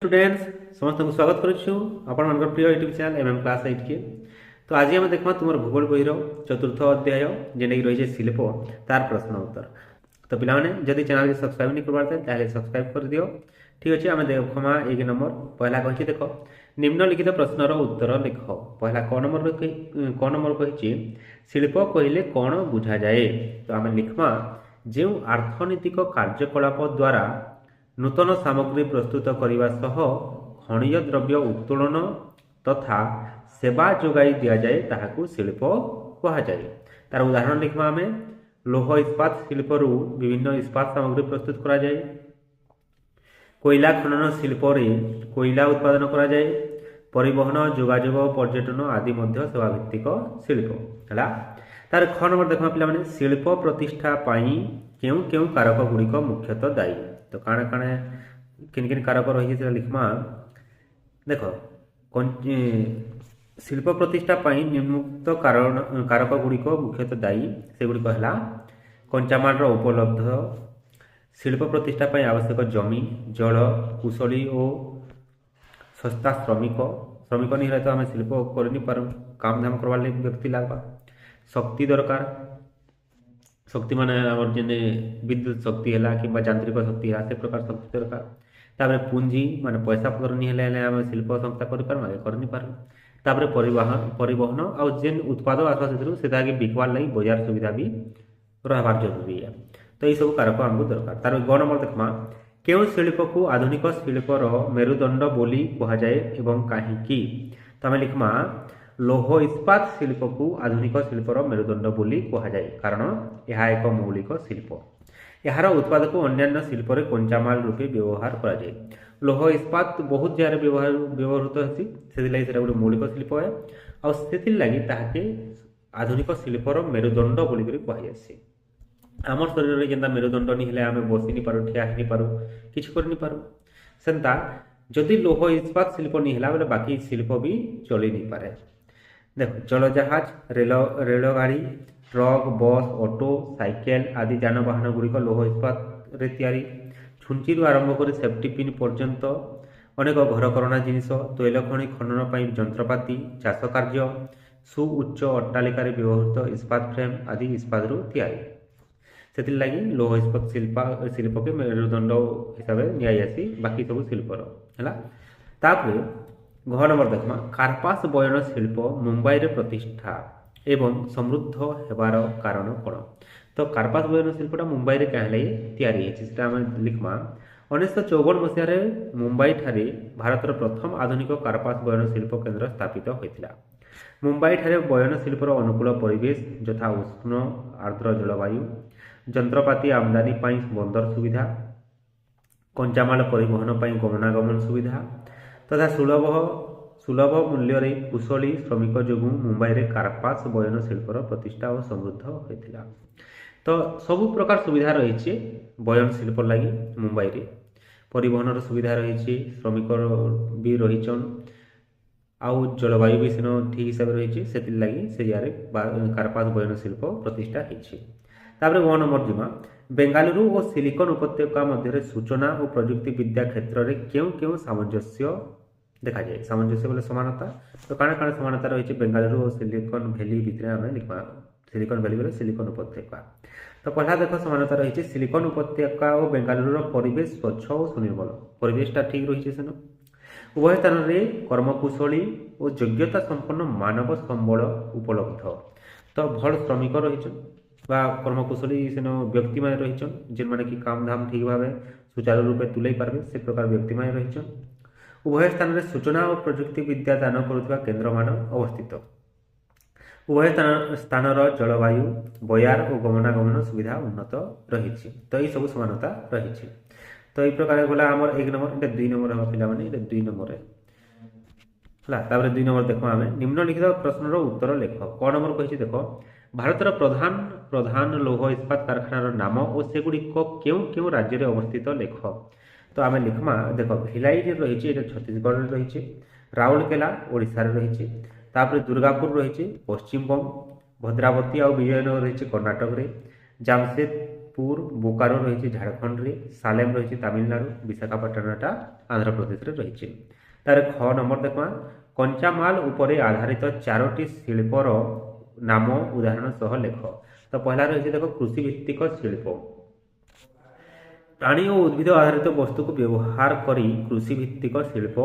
Students समस्त को स्वागत करुछु आपण प्रिय यूट्यूब चैनल एमएम क्लास 8 के। तो आज आम देखा तुम भूगोल बहीर चतुर्थ अध्याय जेने रही शिल्प तार प्रश्न उत्तर। तो पाने जदि चैनल को सब्सक्राइब नहीं करवाते सब्सक्राइब कर दियो। ठीक अच्छे आम देखमा 1 नंबर पहला कही देख निम्नलिखित प्रश्नर उत्तर लिख। पहला क नंबर कही शिल्प कहले कौन बुझा जाए। तो आम लिखमा जो आर्थनैतिक कार्यकलाप द्वारा नूतन सामग्री प्रस्तुत करने सह खनिज द्रव्य उत्तोलन तथा सेवा जोगाई दि जाए ताहाकू शिल्प कहुए। तार उदाहरण लिखा आम लोह इस्पात शिल्प विभिन्न इस्पात सामग्री प्रस्तुत करा जाए। कोयला खनन शिल्प कोयला उत्पादन करा जाए। परिवहन जोगाजोग पर्यटन आदि मध्य सेवा भित्तिक शिल्प है। तार ख नंबर देखा पे शिल्प प्रतिष्ठा क्यों क्यों कारक गुड़िक मुख्यतः दायी। तो काण काण किन किन कारक रही लिखमा देख शिल्प प्रतिष्ठा निम्नलिखित कारक गुड़िक मुख्यतः दायी सेगुड़िक है कंचामाल उपलब्ध, शिल्प प्रतिष्ठा आवश्यक जमी, जल, कुशली और सस्ता श्रमिक नहीं तो आम शिल्प कर काम धाम करवार व्यक्ति लगवा। शक्ति दरकार, शक्ति मान जेने विद्युत शक्ति है कि यांत्रिक शक्ति है से प्रकार शक्ति दरकार। तापर पुंजी मान पैसा पत्र नहीं आम शिल्प संस्था कर परिवहन और जेन उत्पाद आसवा से बिकवार लगी बाजार सुविधा भी रहा जरूरी है। तो ये सब कारक आमको दरकार। तार ग नंबर देखमा क्यों शिल्प को आधुनिक शिल्पर मेरुदंड बोली कहुए एवं कहीं। तो आम लिखमा लोह इस्पात शिल्प को आधुनिक शिल्पर मेरुदंड बोली कहुए कारण यह एक मौलिक शिल्प। यार उत्पाद को अन्य शिल्प कंचामाल रूपे व्यवहार करा जाए। लोह इस्पात बहुत जगह व्यवहृत होती से गोटे मौलिक शिल्प है और से लगी ताके आधुनिक शिल्पर मेरुदंड बोलिक कहुए। आम शरीर में जेनता मेरुदंड नहीं आम बसी नहीं पारू, ठिया नहीं पारू, किसी कर नहीं पारू। सेंता जदि लोह इस्पात शिल्प नहीं है बोले बाकी शिल्प भी चली नहीं पारे। देखो जलजाहाज, रेलगाड़ी, ट्रक, बस, ऑटो, साइकेल आदि जानवाहन गुड़िक लोह इस्पात तैयारी। छुंची आरंभ कर सेफ्टी पिन पर्यंत अनेक घरकरणा जिनिस, तैल खनि खनन पर जंत्रपाति, चाष कार्य, सुउच्च अट्टालिकार व्यवहृत इस्पात फ्रेम आदि इस्पात तैयारी। से लगी लोह इस्पात शिल्प के मेरुदंड हिसाब से नियासी बाकी सब शिल्पर है। तापर घ नंबर देखमा कार्पास बयन शिल्प मुंबई रे प्रतिष्ठा एवं समृद्ध होबार कारण कौन। तो कार्पास बयन शिल्पटा मुंबई रे कहीं तैयारी लिखमा 1954 मसीह मुंबई ठारे भारतर प्रथम आधुनिक कार्पास बयन शिल्प केन्द्र स्थापित होता। मुंबई ठारे बयन शिल्पर अनुकूल परिवेश यथा उष्ण आर्द्र जलवायु, जंत्रपाति आमदानी बंदर सुविधा, कंचामाल परिवहन गमनागमन सुविधा तथा सुलभ मूल्य कुशली श्रमिक जो मुंबई रे कार्पास बयन शिल्पर प्रतिष्ठा और समृद्ध होता। तो सबु प्रकार सुविधा रही बयन शिल्प लगी मुंबई रे। परिवहन सुविधा रही, श्रमिक भी रही, आउ जलवायु भी सेन ठीक हिसाब रही से लगी से कार्पास बयन शिल्प प्रतिष्ठा होती। तापर वन नंबर जिमा बेंगालुरु और सिलिकन उपत्यका मध्य सूचना और प्रजुक्ति विद्या क्षेत्र में क्यों क्यों सामंजस्य देखा जाए। सामंजस्य बोले समानता। तो काण काण समानता रही बेंगालुरु और सिलिकन भैली भितर आम लिखा सिलिकन भैली बोले सिलिकन उपत्यका। तो पहला देख समानता रही सिलिकन उपत्यका और बेंगालुरु परिवेश स्वच्छ और सुनिर्मल परिवेशटा ठीक रही सेन। उभय स्थान में कर्मकुशली और योग्यता संपन्न मानव संबल उपलब्ध। तो भल श्रमिक रही कर्मकुशली सेन व्यक्ति मान रही जेन माने कि काम धाम ठीक भाव सुचारू रूपे तुले पारे से प्रकार व्यक्ति मान रही। उभय स्थान में सूचना और प्रजुक्ति विद्या दान करुवा केन्द्र मान अवस्थित। उभय स्थानर जलवायु, बजार और गमनागमन सुविधा उन्नत रही। तो ये सब समानता रही। तो ये प्रकार गला आम 1 नंबर ये 2 नंबर हम पे 2 नंबर है। 2 नंबर देख आम निम्नलिखित प्रश्नर उत्तर लिख। क नंबर कही देख भारतर प्रधान प्रधान लोह इस्पात कारखानार नाम और सेगुड़िक क्यों क्यों राज्य में अवस्थित लिख। तो आम लिखमा देख भिलाई रही छत्तीसगढ़ रही, राउरकेला ओडिशा रही, तापर दुर्गापुर रही पश्चिमबंग, भद्रावती और विजयनगर रही कर्णाटक, जामशेदपुर ଜମଶେଦପୁର ବୋକାରୋ রয়েছে ঝাড়খণ্ডରେ, ସାଲେମ ରହିଛି ତାମିଲନାଡୁ, ବିଶାଖାପାଟଣାଟା ଆନ୍ଧ୍ରପ୍ରଦେଶରେ ରହିଛି। ତାର ଖ ନମ୍ବର ଦେଖବା, କଞ୍ଚାମାଲ ଉପରେ ଆଧାରିତ 4ଟି ଶିଳ୍ପର ନାମ ଉଦାହରଣ ସହ ଲେଖ। ତ ପହିଲା ରହିଛି ଦେଖ କୃଷି ଭିତ୍ତିକ ଶିଳ୍ପ। ପ୍ରାଣୀ ଓ ଉଦ୍ଭିଦ ଆଧାରିତ ବସ୍ତୁକୁ ବ୍ୟବହାର କରି କୃଷି ଭିତ୍ତିକ ଶିଳ୍ପ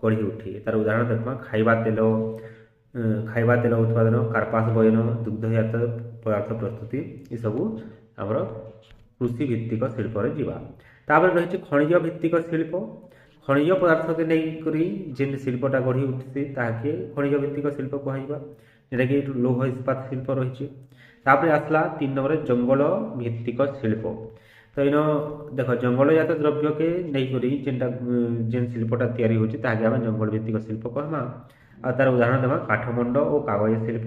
ଗଢ଼ି ଉଠେ। ତାର ଉଦାହରଣ ଦେଖବା, ଖାଇବା ତେଲ ଉତ୍ପାଦନ, କାର୍ପାସ ବୟନ, ଦୁଗ୍ଧଜାତ ପଦାର୍ଥ ପ୍ରସ୍ତୁତି, ଏସବୁ ଆମର କୃଷି ଭିତ୍ତିକ ଶିଳ୍ପରେ ଯିବା। ତାପରେ ରହିଛି ଖଣିଜ ଭିତ୍ତିକ ଶିଳ୍ପ। ଖଣିଜ ପଦାର୍ଥକେ ନେଇକରି ଯେନ୍ ଶିଳ୍ପଟା ଗଢ଼ି ଉଠିଛି ତାହାକେ ଖଣିଜ ଭିତ୍ତିକ ଶିଳ୍ପ କୁହାଯିବା, ଯେଉଁଟାକି ଲୌହ ଇସ୍ପାତ ଶିଳ୍ପ ରହିଛି। ତାପରେ ଆସିଲା 3 ନମ୍ବରରେ ଜଙ୍ଗଲ ଭିତ୍ତିକ ଶିଳ୍ପ। ତ ଇନ ଦେଖ ଜଙ୍ଗଲଜାତ ଦ୍ରବ୍ୟକେ ନେଇକରି ଯେନ୍ ଶିଳ୍ପଟା ତିଆରି ହେଉଛି ତାହାକେ ଆମେ ଜଙ୍ଗଲ ଭିତ୍ତିକ ଶିଳ୍ପ କହମା। ଆଉ ତାର ଉଦାହରଣ ଦେବା କାଠମଣ୍ଡ ଓ କାଗଜ ଶିଳ୍ପ,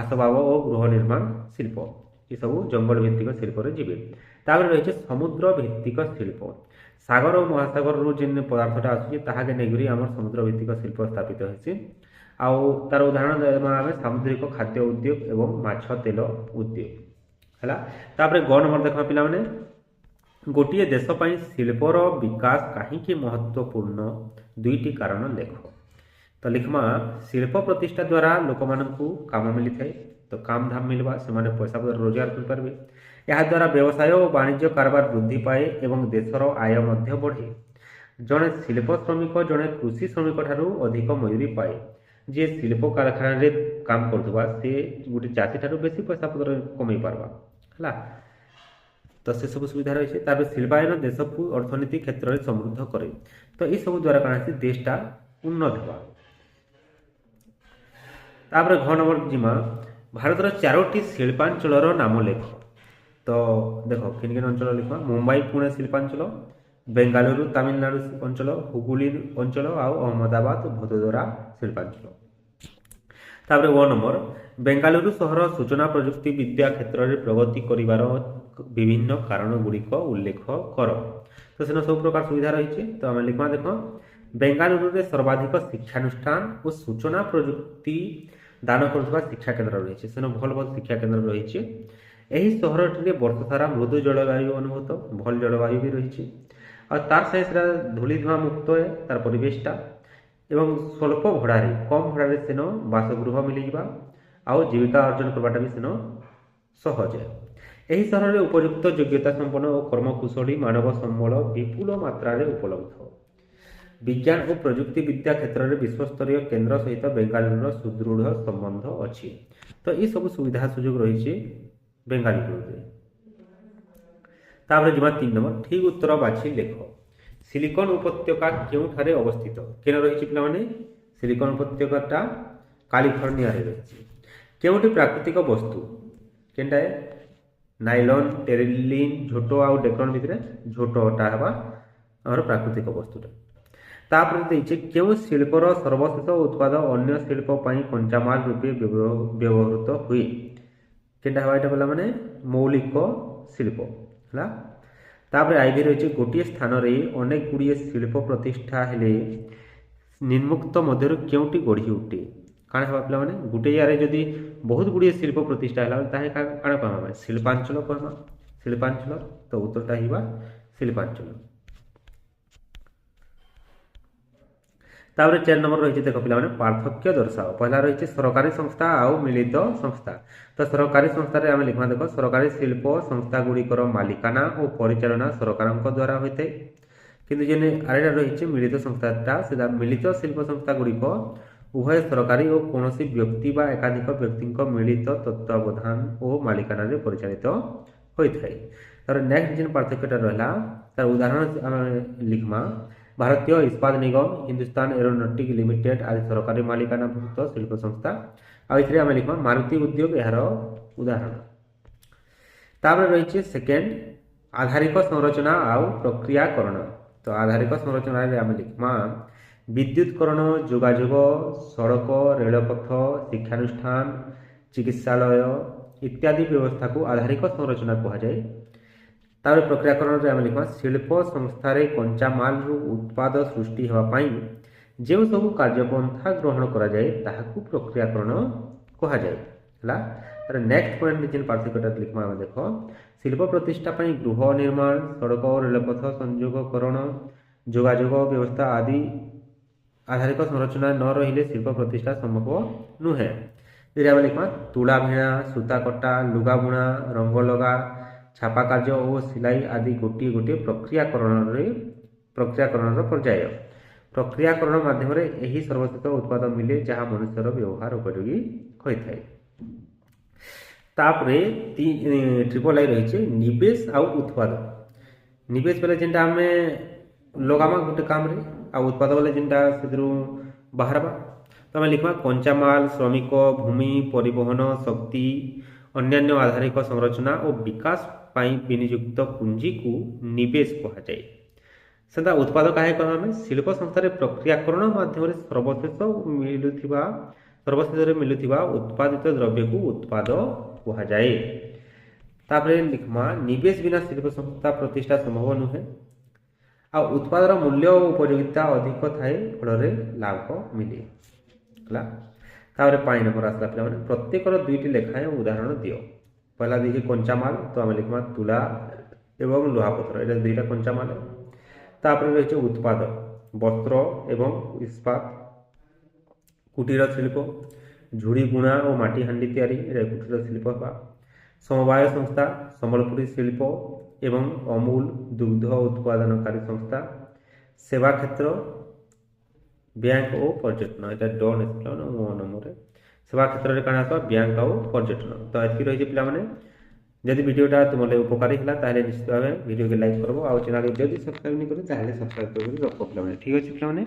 ଆସବାବ ଓ ଗୃହ ନିର୍ମାଣ ଶିଳ୍ପ, ଏସବୁ ଜଙ୍ଗଲ ଭିତ୍ତିକ ଶିଳ୍ପରେ ଯିବେ। ତାପରେ ରହିଛି ସମୁଦ୍ର ଭିତ୍ତିକ ଶିଳ୍ପ। ସାଗର ଓ ମହାସାଗରରୁ ଯେନ୍ ପଦାର୍ଥଟା ଆସୁଛି ତାହାକେ ନେଇକରି ଆମର ସମୁଦ୍ର ଭିତ୍ତିକ ଶିଳ୍ପ ସ୍ଥାପିତ ହେଇଛି। ଆଉ ତାର ଉଦାହରଣ ଦେବା ଆମେ ସାମୁଦ୍ରିକ ଖାଦ୍ୟ ଉଦ୍ୟୋଗ ଏବଂ ମାଛ ତେଲ ଉଦ୍ୟୋଗ ହେଲା। ତାପରେ ଗ ନମ୍ବର ଦେଖବା ପିଲାମାନେ, ଗୋଟିଏ ଦେଶ ପାଇଁ ଶିଳ୍ପର ବିକାଶ କାହିଁକି ମହତ୍ୱପୂର୍ଣ୍ଣ, 2ଟି କାରଣ ଲେଖ। ତ ଲିଖମା, ଶିଳ୍ପ ପ୍ରତିଷ୍ଠା ଦ୍ୱାରା ଲୋକମାନଙ୍କୁ କାମ ମିଳିଥାଏ, ତ କାମ ଧାମ ମିଳିବା, ସେମାନେ ପଇସା ପତ୍ର ରୋଜଗାର କରିପାରିବେ। ଏହାଦ୍ୱାରା ବ୍ୟବସାୟ ଓ ବାଣିଜ୍ୟ କାରବାର ବୃଦ୍ଧି ପାଏ ଏବଂ ଦେଶର ଆୟ ମଧ୍ୟ ବଢ଼େ। ଜଣେ ଶିଳ୍ପ ଶ୍ରମିକ ଜଣେ କୃଷି ଶ୍ରମିକ ଠାରୁ ଅଧିକ ମଜୁରୀ ପାଏ। ଯିଏ ଶିଳ୍ପ କାରଖାନାରେ କାମ କରୁଥିବା ସେ ଗୋଟେ ଚାଷୀ ଠାରୁ ବେଶୀ ପଇସା ପତ୍ର କମେଇ ପାରବା ହେଲା। ତ ସେସବୁ ସୁବିଧା ରହିଛି। ତାପରେ ଶିଳ୍ପାୟନ ଦେଶକୁ ଅର୍ଥନୀତି କ୍ଷେତ୍ରରେ ସମୃଦ୍ଧ କରେ। ତ ଏସବୁ ଦ୍ୱାରା କାଣା ଅଛି ଦେଶଟା ଉନ୍ନତ ହେବା। ତାପରେ ଘ ନମ୍ବର ଯିମା, ଭାରତର 4ଟି ଶିଳ୍ପାଞ୍ଚଳର ନାମ ଲେଖ। ତ ଦେଖ କିନ୍ କିନ୍ ଅଞ୍ଚଳ ଲେଖବା, ମୁମ୍ବାଇ ପୁଣେ ଶିଳ୍ପାଞ୍ଚଳ, ବେଙ୍ଗାଲୁରୁ ତାମିଲନାଡୁ ଅଞ୍ଚଳ, ହୁଗୁଳି ଅଞ୍ଚଳ ଆଉ ଅହମ୍ମଦାବାଦ ଭଦୋଦରା ଶିଳ୍ପାଞ୍ଚଳ। ତାପରେ ଓ ନମ୍ବର, ବେଙ୍ଗାଲୁରୁ ସହର ସୂଚନା ପ୍ରଯୁକ୍ତି ବିଦ୍ୟା କ୍ଷେତ୍ରରେ ପ୍ରଗତି କରିବାର ବିଭିନ୍ନ କାରଣ ଗୁଡ଼ିକ ଉଲ୍ଲେଖ କର। ତ ସେନ ସବୁ ପ୍ରକାର ସୁବିଧା ରହିଛି। ତ ଆମେ ଲିଖମା ଦେଖ, ବେଙ୍ଗାଲୁରୁରେ ସର୍ବାଧିକ ଶିକ୍ଷାନୁଷ୍ଠାନ ଓ ସୂଚନା ପ୍ରଯୁକ୍ତି ଦାନ କରୁଥିବା ଶିକ୍ଷା କେନ୍ଦ୍ର ରହିଛି। ସେନ ଭଲ ଭଲ ଶିକ୍ଷା କେନ୍ଦ୍ର ରହିଛି। ଏହି ସହରଟିରେ ବର୍ଷ ସାରା ମୃଦୁ ଜଳବାୟୁ ଅନୁଭୂତ, ଭଲ ଜଳବାୟୁ ବି ରହିଛି। ଆଉ ତାର ସାଙ୍ଗେ ସେଟା ଧୂଳି ଧୂଆଁ ମୁକ୍ତ ତାର ପରିବେଶଟା, ଏବଂ ସ୍ୱଳ୍ପ ଭଡ଼ାରେ କମ୍ ଭଡ଼ାରେ ସେନ ବାସଗୃହ ମିଳିଯିବା ଆଉ ଜୀବିକା ଅର୍ଜନ କରିବାଟା ବି ସେନ ସହଜ। ଏହି ସହରରେ ଉପଯୁକ୍ତ ଯୋଗ୍ୟତା ସମ୍ପନ୍ନ ଓ କର୍ମକୁଶଳୀ ମାନବ ସମ୍ବଳ ବିପୁଳ ମାତ୍ରାରେ ଉପଲବ୍ଧ। ବିଜ୍ଞାନ ଓ ପ୍ରଯୁକ୍ତି ବିଦ୍ୟା କ୍ଷେତ୍ରରେ ବିଶ୍ୱସ୍ତରୀୟ କେନ୍ଦ୍ର ସହିତ ବେଙ୍ଗାଲୁରୁର ସୁଦୃଢ଼ ସମ୍ବନ୍ଧ ଅଛି। ତ ଏସବୁ ସୁବିଧା ସୁଯୋଗ ରହିଛି ବେଙ୍ଗାଲୁରୁରେ। ତାପରେ ଯିବା 3 ନମ୍ବର, ଠିକ୍ ଉତ୍ତର ବାଛି ଲେଖ। ସିଲିକନ ଉପତ୍ୟକା କେଉଁଠାରେ ଅବସ୍ଥିତ? କେନ ରହିଛି ପିଲାମାନେ? ସିଲିକନ ଉପତ୍ୟକାଟା କାଲିଫର୍ଣ୍ଣିଆରେ ରହିଛି। କେଉଁଠି ପ୍ରାକୃତିକ ବସ୍ତୁ କେନ୍ଟା ନାଇଲନ୍, ଟେରିଲିନ୍, ଝୋଟ ଆଉ ଡେକ୍ରନ୍ ଭିତରେ ଝୋଟଟା ହେବା ଆମର ପ୍ରାକୃତିକ ବସ୍ତୁଟା। ତାପରେ ଦେଇଛି କେଉଁ ଶିଳ୍ପର ସର୍ବଶେଷ ଉତ୍ପାଦ ଅନ୍ୟ ଶିଳ୍ପ ପାଇଁ କଞ୍ଚାମାଲ ରୂପେ ବ୍ୟବହୃତ ହୁଏ? କେନ୍ଟା ହେବା ଏଇଟା ପିଲାମାନେ? ମୌଳିକ ଶିଳ୍ପ ହେଲା। ତାପରେ ଆଇଭି ରହିଛି, ଗୋଟିଏ ସ୍ଥାନରେ ଅନେକ ଗୁଡ଼ିଏ ଶିଳ୍ପ ପ୍ରତିଷ୍ଠା ହେଲେ ନିମ୍ନୋକ୍ତ ମଧ୍ୟରୁ କେଉଁଟି ଗଢ଼ି ଉଠେ? କାଣା ହେବା ପିଲାମାନେ? ଗୋଟେ ଜାଗାରେ ଯଦି ବହୁତ ଗୁଡ଼ିଏ ଶିଳ୍ପ ପ୍ରତିଷ୍ଠା ହେଲା ତାହେଲେ କାଣା କହିବା ଆମେ? ଶିଳ୍ପାଞ୍ଚଳ କହିବା। ଶିଳ୍ପାଞ୍ଚଳ, ତ ଉତ୍ତରଟା ହେବା ଶିଳ୍ପାଞ୍ଚଳ। ତାପରେ 4 ନମ୍ବର ରହିଛି ଦେଖ ପିଲାମାନେ, ପାର୍ଥକ୍ୟ ଦର୍ଶାଅ। ପହିଲା ରହିଛି ସରକାରୀ ସଂସ୍ଥା ଆଉ ମିଳିତ ସଂସ୍ଥା। ତ ସରକାରୀ ସଂସ୍ଥାରେ ଆମେ ଲିଖମା ଦେଖ, ସରକାରୀ ଶିଳ୍ପ ସଂସ୍ଥା ଗୁଡ଼ିକର ମାଲିକାନା ଓ ପରିଚାଳନା ସରକାରଙ୍କ ଦ୍ୱାରା ହୋଇଥାଏ। କିନ୍ତୁ ଯେନେ ଆରେଟା ରହିଛି ମିଳିତ ସଂସ୍ଥାଟା, ସେଟା ମିଳିତ ଶିଳ୍ପ ସଂସ୍ଥା ଗୁଡ଼ିକ ଉଭୟ ସରକାରୀ ଓ କୌଣସି ବ୍ୟକ୍ତି ବା ଏକାଧିକ ବ୍ୟକ୍ତିଙ୍କ ମିଳିତ ତତ୍ତ୍ୱାବଧାନ ଓ ମାଲିକାନାରେ ପରିଚାଳିତ ହୋଇଥାଏ। ତାର ନେକ୍ସଟ ଯେନ୍ ପାର୍ଥକ୍ୟଟା ରହିଲା ତାର ଉଦାହରଣ ଆମେ ଲିଖମା, ଭାରତୀୟ ଇସ୍ପାତ ନିଗମ, ହିନ୍ଦୁସ୍ତାନ ଏରୋନଟିକ୍ ଲିମିଟେଡ୍ ଆଦି ସରକାରୀ ମାଲିକାନାଭୁକ୍ତ ଶିଳ୍ପ ସଂସ୍ଥା। ଆଉ ଏଥିରେ ଆମେ ଲିଖମା ମାରୁତି ଉଦ୍ୟୋଗ ଏହାର ଉଦାହରଣ। ତାପରେ ରହିଛି ସେକେଣ୍ଡ, ଆଧାରିକ ସଂରଚନା ଆଉ ପ୍ରକ୍ରିୟାକରଣ। ତ ଆଧାରିକ ସଂରଚନାରେ ଆମେ ଲିଖମା ବିଦ୍ୟୁତକରଣ, ଯୋଗାଯୋଗ, ସଡ଼କ, ରେଳପଥ, ଶିକ୍ଷାନୁଷ୍ଠାନ, ଚିକିତ୍ସାଳୟ ଇତ୍ୟାଦି ବ୍ୟବସ୍ଥାକୁ ଆଧାରିକ ସଂରଚନା କୁହାଯାଏ। ତାପରେ ପ୍ରକ୍ରିୟାକରଣରେ ଆମେ ଲିଖମା ଶିଳ୍ପ ସଂସ୍ଥାରେ କଞ୍ଚାମାଲରୁ ଉତ୍ପାଦ ସୃଷ୍ଟି ହେବା ପାଇଁ ଯେଉଁ ସବୁ କାର୍ଯ୍ୟପନ୍ଥା ଗ୍ରହଣ କରାଯାଏ ତାହାକୁ ପ୍ରକ୍ରିୟାକରଣ କୁହାଯାଏ ହେଲା। ତାର ନେକ୍ସଟ ପଏଣ୍ଟ ଯେନ୍ ପାର୍ଥକ୍ୟଟା লিখমা ଆମେ ଦେଖ ଶିଳ୍ପ ପ୍ରତିଷ୍ଠା ପାଇଁ ଗୃହ ନିର୍ମାଣ ସଡ଼କ ଓ ରେଳପଥ ସଂଯୋଗକରଣ ଯୋଗାଯୋଗ ବ୍ୟବସ୍ଥା ଆଦି ଆଧାରିକ ସଂରଚନା ନ ରହିଲେ ଶିଳ୍ପ ପ୍ରତିଷ୍ଠା ସମ୍ଭବ ନୁହେଁ। ଯଦି ଆମେ লিখমা ତୁଳା ଭିଣା ସୂତା କଟା ଲୁଗା ବୁଣା ରଙ୍ଗ ଲଗା ଛାପା କାର୍ଯ୍ୟ ଓ ସିଲାଇ ଆଦି ଗୋଟିଏ ଗୋଟିଏ ପ୍ରକ୍ରିୟାକରଣର ପର୍ଯ୍ୟାୟ। ପ୍ରକ୍ରିୟାକରଣ ମାଧ୍ୟମରେ ଏହି ସର୍ବଶ୍ରେଷ୍ଠ ଉତ୍ପାଦ ମିଳେ ଯାହା ମନୁଷ୍ୟର ବ୍ୟବହାର ଉପଯୋଗୀ ହୋଇଥାଏ। ତାପରେ ट्रिपल आई रही निवेश आउ उत्पाद। निवेश बेले जेनटा आमे लगामा गोटे काम रे आ उत्पाद बेले जेनटा सेदरु बाहरबा तो आमे लिखमा कंचामाल श्रमिक भूमि परिवहन शक्ति अन्यान्य आधारिक संरचना और विकास पाई विनियुक्त पुंजी को निवेश कहा जाए। सेदा उत्पाद काहे कहमा आमे शिल्प संस्थारे प्रक्रियाकरण माध्यम रे सर्वशेष मिलुथिबा उत्पादित द्रव्य को उत्पाद कहा जाए। तापरे लिखमा निवेश बिना शिल्प संस्था प्रतिष्ठा संभव नुहे आ उत्पादर मूल्य और उपयोगिता अधिक थाए फल लाभ मिले। तापरे 5 नंबर आसला पिला माने प्रत्येकर दुईटी लेखाएं उदाहरण दियो। पहला देखिए कंचामाल तो आम लिखमा तुला एवं लुहापथर एटा दुईटा कंचामाल। तापरे रहिছে उत्पाद वस्त्र एवं इस्पात कुटीर शिल्प झुड़ी बुणा और माटी हांडी तैयारी कुटीर शिल्प बा समवाय संस्था संबलपुरी शिल्प एवं अमूल दुग्ध उत्पादनकारी संस्था सेवा क्षेत्र बैंक और पर्यटन एटा डन नंबर सेवा क्षेत्र में कण आस बैंक और पर्यटन। तो एति रही पिला माने जदि वीडियोटा तुम उपकारी है ताहले निश्चित भाव वीडियो के लाइक करबो आ चैनल को जदि सब्सक्राइब नहीं करो ताहले सब्सक्राइब कर रखो पिला माने। ठीक अछि पिला माने।